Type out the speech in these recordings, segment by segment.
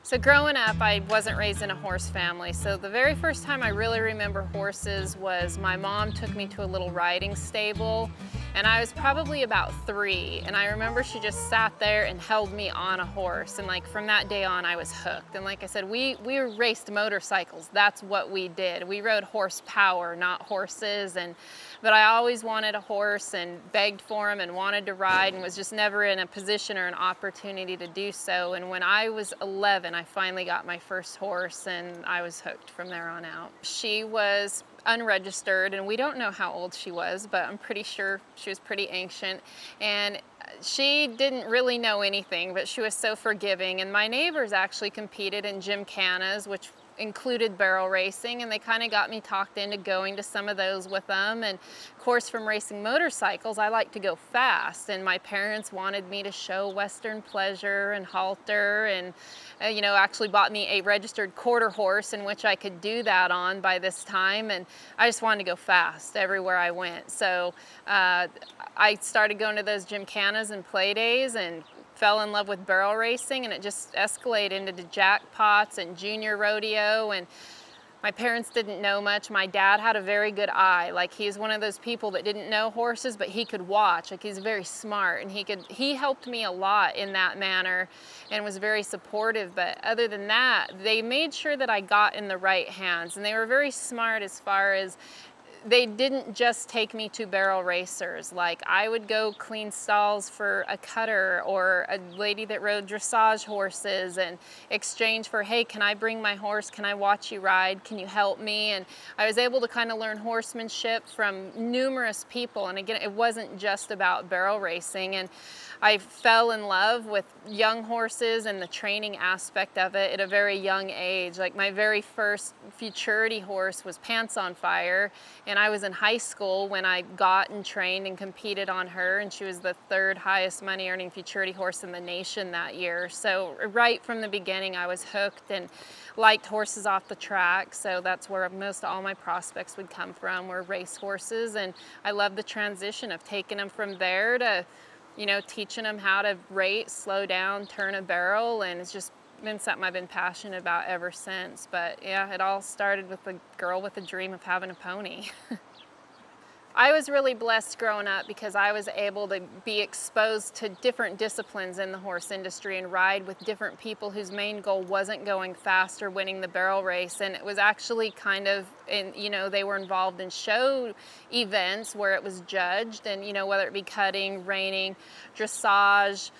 So growing up, I wasn't raised in a horse family. So the very first time I really remember horses was my mom took me to a little riding stable, and I was probably about 3. And I remember she just sat there and held me on a horse. And like from that day on, I was hooked. And like I said, we raced motorcycles. That's what we did. We rode horsepower, not horses. But I always wanted a horse and begged for him and wanted to ride and was just never in a position or an opportunity to do so. And when I was 11, I finally got my first horse and I was hooked from there on out. She was unregistered and we don't know how old she was, but I'm pretty sure she was pretty ancient. And she didn't really know anything, but she was so forgiving. And my neighbors actually competed in gymkhanas, which included barrel racing, and they kind of got me talked into going to some of those with them. And of course, from racing motorcycles, I like to go fast, and my parents wanted me to show Western Pleasure and halter, and actually bought me a registered quarter horse in which I could do that on by this time. And I just wanted to go fast everywhere I went. So I started going to those gymkhanas and play days and fell in love with barrel racing, and it just escalated into the jackpots and junior rodeo. And my parents didn't know much. My dad had a very good eye. Like, he's one of those people that didn't know horses, but he could watch. Like, he's very smart, and he helped me a lot in that manner and was very supportive. But other than that, they made sure that I got in the right hands, and they were very smart as far as they didn't just take me to barrel racers. Like, I would go clean stalls for a cutter or a lady that rode dressage horses and exchange for, hey, can I bring my horse? Can I watch you ride? Can you help me? And I was able to kind of learn horsemanship from numerous people. And again, it wasn't just about barrel racing. And I fell in love with young horses and the training aspect of it at a very young age. Like, my very first futurity horse was Pants on Fire, and I was in high school when I got and trained and competed on her, and she was the 3rd highest money earning futurity horse in the nation that year. So right from the beginning, I was hooked and liked horses off the track. So that's where most all my prospects would come from, were race horses. And I love the transition of taking them from there to teaching them how to rate, slow down, turn a barrel, and it's just been something I've been passionate about ever since. But yeah, it all started with a girl with a dream of having a pony. I was really blessed growing up because I was able to be exposed to different disciplines in the horse industry and ride with different people whose main goal wasn't going fast or winning the barrel race. And it was actually kind of, they were involved in show events where it was judged, and, whether it be cutting, reining, dressage,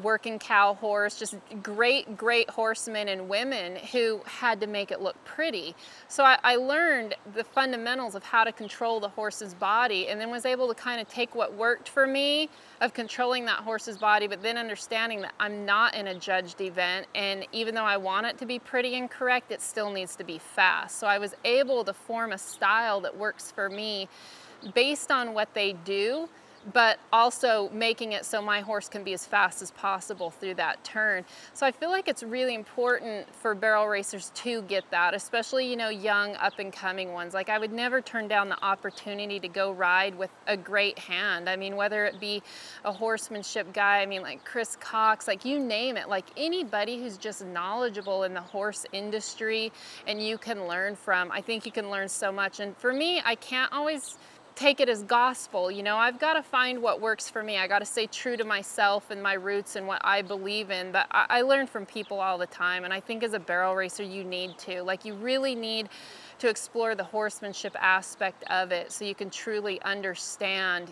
working cow horse, just great horsemen and women who had to make it look pretty. So I learned the fundamentals of how to control the horse's body, and then was able to kind of take what worked for me of controlling that horse's body, but then understanding that I'm not in a judged event, and even though I want it to be pretty and correct, it still needs to be fast. So I was able to form a style that works for me based on what they do, but also making it so my horse can be as fast as possible through that turn. So I feel like it's really important for barrel racers to get that, especially, young up and coming ones. Like, I would never turn down the opportunity to go ride with a great hand. I mean, whether it be a horsemanship guy, like Chris Cox, like you name it, like anybody who's just knowledgeable in the horse industry and you can learn from. I think you can learn so much. And for me, I can't always take it as gospel. I've got to find what works for me. I got to stay true to myself and my roots and what I believe in. But I learn from people all the time, and I think as a barrel racer, you need to. Like, you really need to explore the horsemanship aspect of it so you can truly understand,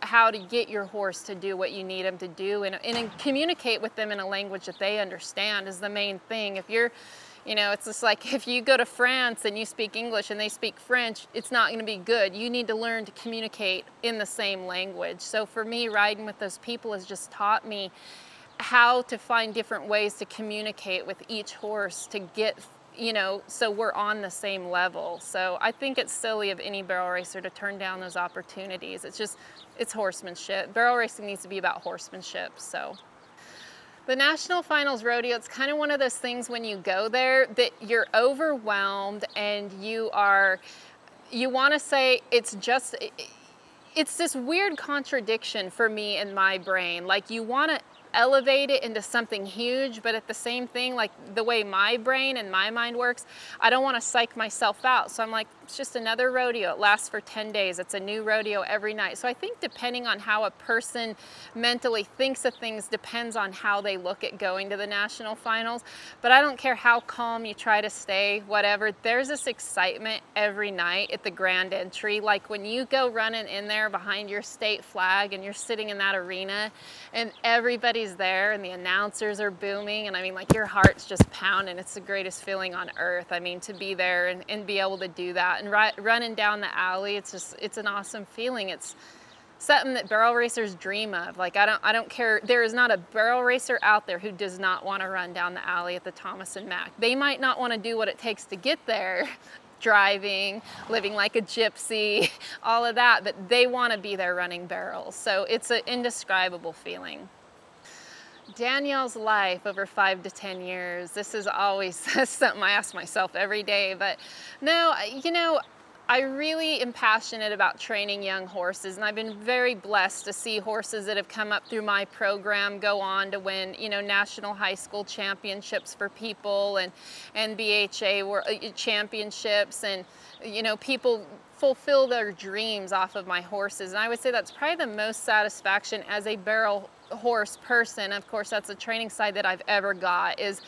how to get your horse to do what you need them to do, and communicate with them in a language that they understand is the main thing. If you're it's just like if you go to France and you speak English and they speak French, it's not going to be good. You need to learn to communicate in the same language. So for me, riding with those people has just taught me how to find different ways to communicate with each horse to get, so we're on the same level. So I think it's silly of any barrel racer to turn down those opportunities. It's horsemanship. Barrel racing needs to be about horsemanship, so. The National Finals Rodeo, it's kind of one of those things when you go there that you're overwhelmed and you want to say it's this weird contradiction for me in my brain. Like, you want to elevate it into something huge, but at the same thing, like the way my brain and my mind works, I don't want to psych myself out. So I'm like, it's just another rodeo. It lasts for 10 days. It's a new rodeo every night. So I think depending on how a person mentally thinks of things depends on how they look at going to the national finals. But I don't care how calm you try to stay, whatever, there's this excitement every night at the grand entry. Like when you go running in there behind your state flag and you're sitting in that arena and everybody's there and the announcers are booming, and I mean, like, your heart's just pounding. It's the greatest feeling on earth. I mean, to be there and be able to do that and running down the alley, it's an awesome feeling. It's something that barrel racers dream of. Like, I don't care. There is not a barrel racer out there who does not want to run down the alley at the Thomas and Mack. They might not want to do what it takes to get there, driving, living like a gypsy, all of that, but they want to be there running barrels. So it's an indescribable feeling. Danielle's life over 5 to 10 years. This is always something I ask myself every day, but no, you know, I really am passionate about training young horses, and I've been very blessed to see horses that have come up through my program go on to win, you know, national high school championships for people and BHA championships, and, you know, people fulfill their dreams off of my horses. And I would say that's probably the most satisfaction as a barrel horse person. Of course, that's the training side that I've ever got, is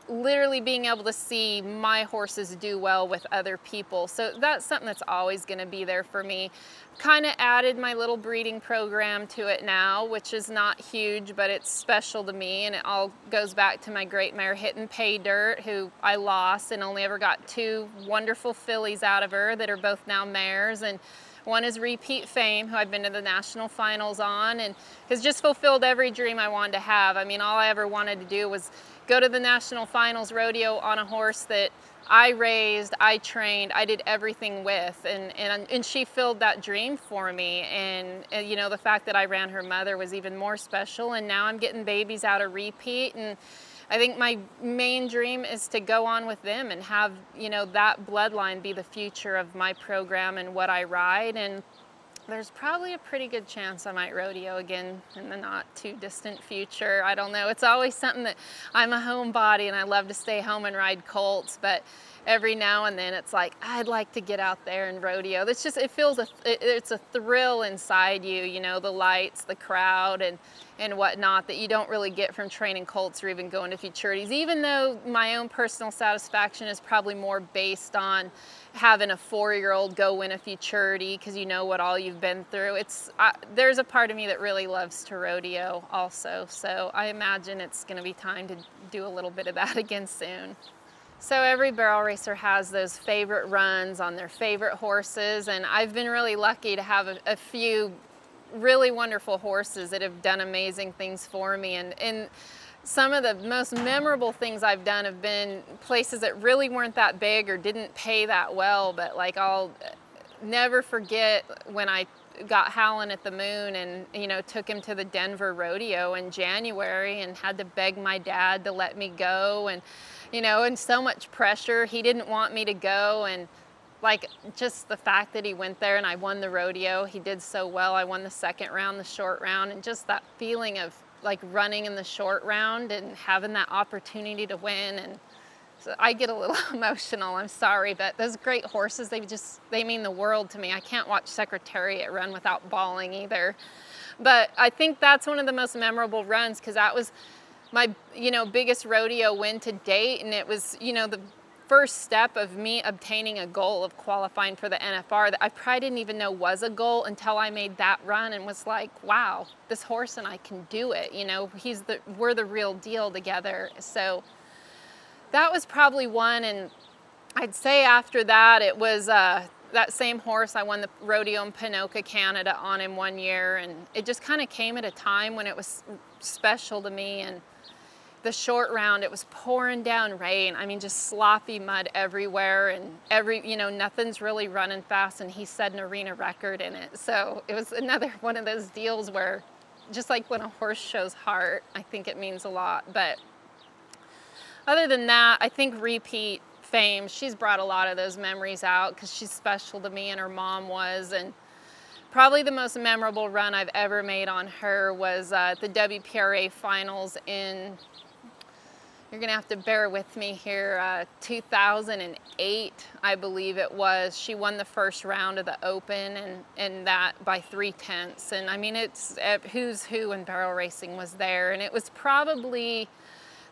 literally being able to see my horses do well with other people. So that's something that's always going to be there for me. Kind of added my little breeding program to it now, which is not huge, but it's special to me, and it all goes back to my great mare Hittin' Pay Dirt, who I lost and only ever got 2 wonderful fillies out of her that are both now mares. And one is Repeat Fame, who I've been to the national finals on and has just fulfilled every dream I wanted to have. I mean, all I ever wanted to do was go to the national finals rodeo on a horse that I raised, I trained, I did everything with, and she filled that dream for me. And you know, the fact that I ran her mother was even more special, and now I'm getting babies out of Repeat, and I think my main dream is to go on with them and have, you know, that bloodline be the future of my program and what I ride. And there's probably a pretty good chance I might rodeo again in the not too distant future. I don't know. It's always something that I'm a homebody and I love to stay home and ride colts, but every now and then it's like, I'd like to get out there and rodeo. It's just, it's a thrill inside you, you know, the lights, the crowd, and whatnot that you don't really get from training colts or even going to futurities, even though my own personal satisfaction is probably more based on having a 4-year-old go win a futurity because you know what all you've been through. There's a part of me that really loves to rodeo also, so I imagine it's going to be time to do a little bit of that again soon. So every barrel racer has those favorite runs on their favorite horses, and I've been really lucky to have a few really wonderful horses that have done amazing things for me. And some of the most memorable things I've done have been places that really weren't that big or didn't pay that well, but like, I'll never forget when I got Howlin' at the Moon and, you know, took him to the Denver rodeo in January and had to beg my dad to let me go, and, you know, and so much pressure. He didn't want me to go, and like, just the fact that he went there and I won the rodeo. He did so well. I won the 2nd round, the short round, and just that feeling of like running in the short round and having that opportunity to win. And so I get a little emotional, I'm sorry, but those great horses, they mean the world to me. I can't watch Secretariat run without bawling either. But I think that's one of the most memorable runs because that was my, you know, biggest rodeo win to date, and it was, you know, the first step of me obtaining a goal of qualifying for the NFR that I probably didn't even know was a goal until I made that run and was like, wow, this horse and I can do it. You know, we're the real deal together. So that was probably one. And I'd say after that, it was that same horse. I won the rodeo in Ponoka, Canada on him one year. And it just kind of came at a time when it was special to me. And the short round, it was pouring down rain. I mean, just sloppy mud everywhere, and you know, nothing's really running fast, and he set an arena record in it. So it was another one of those deals where, just like when a horse shows heart, I think it means a lot. But other than that, I think Repeat Fame, she's brought a lot of those memories out because she's special to me, and her mom was, and Probably the most memorable run I've ever made on her was the WPRA finals in, you're gonna have to bear with me here, 2008, I believe it was. She won the first round of the Open, and that by 3/10. And I mean, it's who's who in barrel racing was there, and it was probably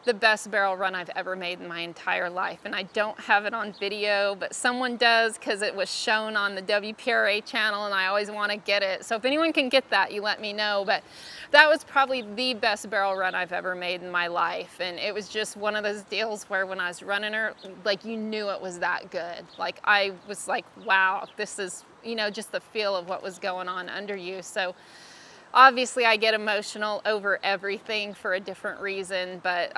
the best barrel run I've ever made in my entire life. And I don't have it on video, but someone does, because it was shown on the WPRA channel and I always want to get it. So if anyone can get that, you let me know. But that was probably the best barrel run I've ever made in my life. And it was just one of those deals where when I was running her, like, you knew it was that good. Like, I was like, wow, this is, you know, just the feel of what was going on under you. So obviously I get emotional over everything for a different reason, but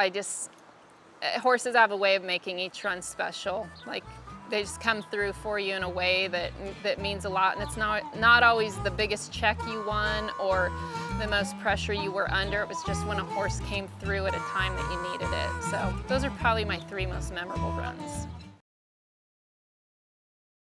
horses have a way of making each run special. Like, they just come through for you in a way that means a lot, and it's not always the biggest check you won or the most pressure you were under. It was just when a horse came through at a time that you needed it. So those are probably my 3 most memorable runs.